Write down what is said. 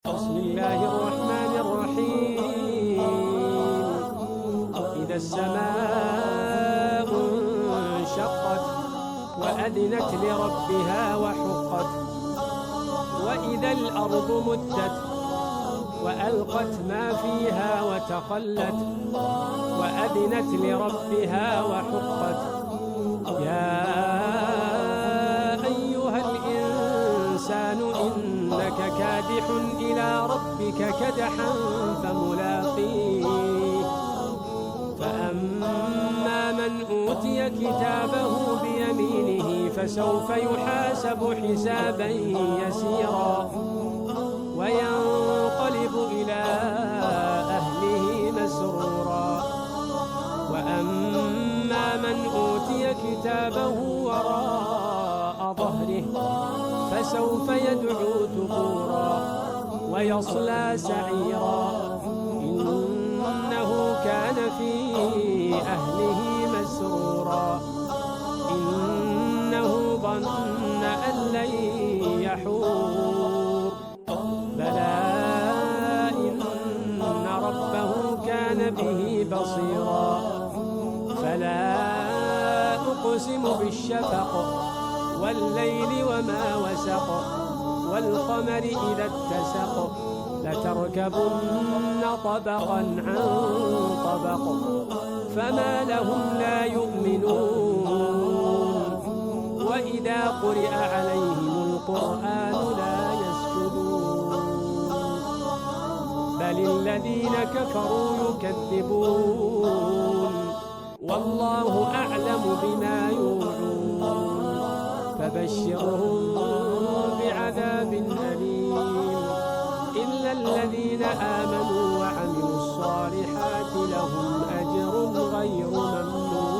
بسم الله الرحمن الرحيم. إذا السماء انشقت وأذنت لربها وحقت، وإذا الأرض مدت وألقت ما فيها وتخلت وأذنت لربها وحقت. يا أيها الإنسان إنك كادح إلى ربك كدحا فملاقيه. فأما من أوتي كتابه بيمينه فسوف يحاسب حسابا يسيرا وينقلب إلى أهله مسرورا. وأما من أوتي كتابه وراء ظهره فسوف يدعو ثبورا ويصلى سعيرا، إنه كان في أهله مسرورا، إنه ظن أن لن يحور. بلى إن ربه كان به بصيرا. فلا أقسم بالشفق والليل وما وسق والقمر إذا اتسق لتركبن طبقا عن طبق فما لهم لا يؤمنون. وإذا قرئ عليهم القرآن لا يسجدون، بل الذين كفروا يكذبون. والله أعلم بما يوعون، فبشرهم بعذاب أليم إلا الذين آمنوا وعملوا الصالحات لهم أجر غير ممنون.